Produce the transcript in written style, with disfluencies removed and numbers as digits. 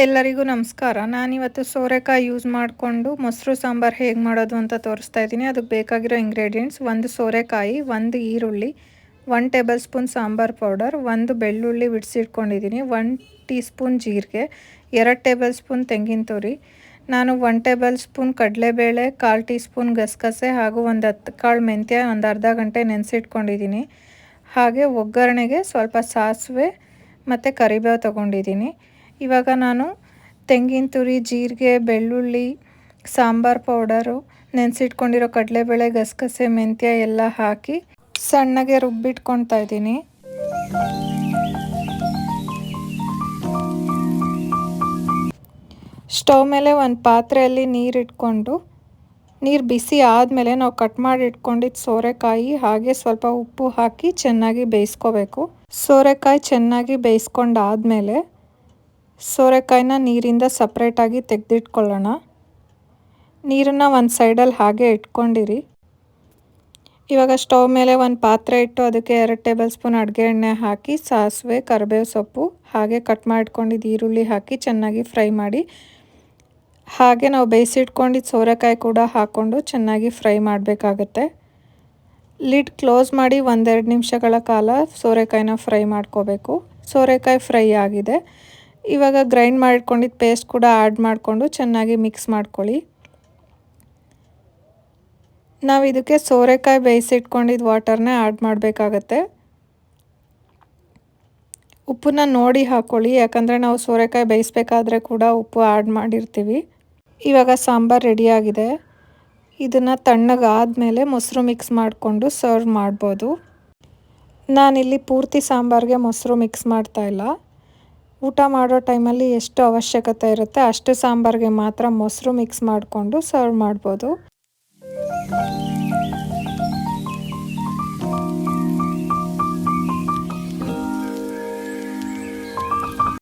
ಎಲ್ಲರಿಗೂ ನಮಸ್ಕಾರ. ನಾನಿವತ್ತು ಸೋರೆಕಾಯಿ ಯೂಸ್ ಮಾಡಿಕೊಂಡು ಮೊಸರು ಸಾಂಬಾರು ಹೇಗೆ ಮಾಡೋದು ಅಂತ ತೋರಿಸ್ತಾ ಇದ್ದೀನಿ. ಅದಕ್ಕೆ ಬೇಕಾಗಿರೋ ಇಂಗ್ರೀಡಿಯೆಂಟ್ಸ್: 1 ಸೋರೆಕಾಯಿ, 1 ಈರುಳ್ಳಿ, 1 ಟೇಬಲ್ ಸ್ಪೂನ್ ಸಾಂಬಾರು ಪೌಡರ್, 1 ಬೆಳ್ಳುಳ್ಳಿ ಬಿಡಿಸಿಟ್ಕೊಂಡಿದ್ದೀನಿ, 1 ಟೀ ಸ್ಪೂನ್ ಜೀರಿಗೆ, 2 ಟೇಬಲ್ ಸ್ಪೂನ್ ತೆಂಗಿನ ತುರಿ, ನಾನು 1 ಟೇಬಲ್ ಸ್ಪೂನ್ ಕಡಲೆಬೇಳೆ, 1/4 ಟೀ ಸ್ಪೂನ್ ಗಸಗಸೆ ಹಾಗೂ ಒಂದು 10 ಕಾಳು ಮೆಂತ್ಯ ಒಂದು ಅರ್ಧ ಗಂಟೆ ನೆನೆಸಿಟ್ಕೊಂಡಿದ್ದೀನಿ. ಹಾಗೆ ಒಗ್ಗರಣೆಗೆ ಸ್ವಲ್ಪ ಸಾಸಿವೆ ಮತ್ತು ಕರಿಬೇವು ತೊಗೊಂಡಿದ್ದೀನಿ. ಇವಾಗ ನಾನು ತೆಂಗಿನ ತುರಿ, ಜೀರಿಗೆ, ಬೆಳ್ಳುಳ್ಳಿ, ಸಾಂಬಾರು ಪೌಡರು, ನೆನೆಸಿಟ್ಕೊಂಡಿರೋ ಕಡಲೆಬೇಳೆ, ಗಸಗಸೆ, ಮೆಂತ್ಯ ಎಲ್ಲ ಹಾಕಿ ಸಣ್ಣಗೆ ರುಬ್ಬಿಟ್ಕೊಳ್ತಾ ಇದ್ದೀನಿ. ಸ್ಟವ್ ಮೇಲೆ ಒಂದು ಪಾತ್ರೆಯಲ್ಲಿ ನೀರಿಟ್ಕೊಂಡು, ನೀರು ಬಿಸಿ ಆದಮೇಲೆ ನಾವು ಕಟ್ ಮಾಡಿ ಇಟ್ಕೊಂಡಿದ್ದು ಸೋರೆಕಾಯಿ ಹಾಗೆ ಸ್ವಲ್ಪ ಉಪ್ಪು ಹಾಕಿ ಚೆನ್ನಾಗಿ ಬೇಯಿಸ್ಕೋಬೇಕು. ಸೋರೆಕಾಯಿ ಚೆನ್ನಾಗಿ ಬೇಯಿಸ್ಕೊಂಡಾದಮೇಲೆ ಸೋರೆಕಾಯಿನ ನೀರಿಂದ ಸಪ್ರೇಟಾಗಿ ತೆಗೆದಿಟ್ಕೊಳ್ಳೋಣ. ನೀರನ್ನು ಒಂದು ಸೈಡಲ್ಲಿ ಹಾಗೆ ಇಟ್ಕೊಂಡಿರಿ. ಇವಾಗ ಸ್ಟವ್ ಮೇಲೆ ಒಂದು ಪಾತ್ರೆ ಇಟ್ಟು ಅದಕ್ಕೆ 2 ಟೇಬಲ್ ಸ್ಪೂನ್ ಅಡುಗೆ ಎಣ್ಣೆ ಹಾಕಿ ಸಾಸಿವೆ, ಕರಿಬೇವು ಸೊಪ್ಪು ಹಾಗೆ ಕಟ್ ಮಾಡಿಟ್ಕೊಂಡಿದ್ದು ಈರುಳ್ಳಿ ಹಾಕಿ ಚೆನ್ನಾಗಿ ಫ್ರೈ ಮಾಡಿ, ಹಾಗೆ ನಾವು ಬೇಯಿಸಿಟ್ಕೊಂಡಿದ್ದು ಸೋರೆಕಾಯಿ ಕೂಡ ಹಾಕ್ಕೊಂಡು ಚೆನ್ನಾಗಿ ಫ್ರೈ ಮಾಡಬೇಕಾಗತ್ತೆ. ಲಿಡ್ ಕ್ಲೋಸ್ ಮಾಡಿ 1-2 ನಿಮಿಷಗಳ ಕಾಲ ಸೋರೆಕಾಯಿನ ಫ್ರೈ ಮಾಡ್ಕೋಬೇಕು. ಸೋರೆಕಾಯಿ ಫ್ರೈ ಆಗಿದೆ. ಇವಾಗ ಗ್ರೈಂಡ್ ಮಾಡಿಟ್ಕೊಂಡಿದ್ದು ಪೇಸ್ಟ್ ಕೂಡ ಆ್ಯಡ್ ಮಾಡಿಕೊಂಡು ಚೆನ್ನಾಗಿ ಮಿಕ್ಸ್ ಮಾಡ್ಕೊಳ್ಳಿ. ನಾವು ಇದಕ್ಕೆ ಸೋರೆಕಾಯಿ ಬೇಯಿಸಿಟ್ಕೊಂಡಿದ್ದು ವಾಟರ್ನ ಆ್ಯಡ್ ಮಾಡಬೇಕಾಗತ್ತೆ. ಉಪ್ಪನ್ನ ನೋಡಿ ಹಾಕ್ಕೊಳ್ಳಿ, ಯಾಕಂದರೆ ನಾವು ಸೋರೆಕಾಯಿ ಬೇಯಿಸ್ಬೇಕಾದ್ರೆ ಕೂಡ ಉಪ್ಪು ಆ್ಯಡ್ ಮಾಡಿರ್ತೀವಿ. ಇವಾಗ ಸಾಂಬಾರು ರೆಡಿಯಾಗಿದೆ. ಇದನ್ನು ತಣ್ಣಗಾದಮೇಲೆ ಮೊಸರು ಮಿಕ್ಸ್ ಮಾಡಿಕೊಂಡು ಸರ್ವ್ ಮಾಡ್ಬೋದು. ನಾನಿಲ್ಲಿ ಪೂರ್ತಿ ಸಾಂಬಾರಿಗೆ ಮೊಸರು ಮಿಕ್ಸ್ ಮಾಡ್ತಾಯಿಲ್ಲ. ಊಟ ಮಾಡೋ ಟೈಮಲ್ಲಿ ಎಷ್ಟು ಅವಶ್ಯಕತೆ ಇರುತ್ತೆ ಅಷ್ಟು ಸಾಂಬಾರಿಗೆ ಮಾತ್ರ ಮೊಸರು ಮಿಕ್ಸ್ ಮಾಡಿಕೊಂಡು ಸರ್ವ್ ಮಾಡ್ಬೋದು.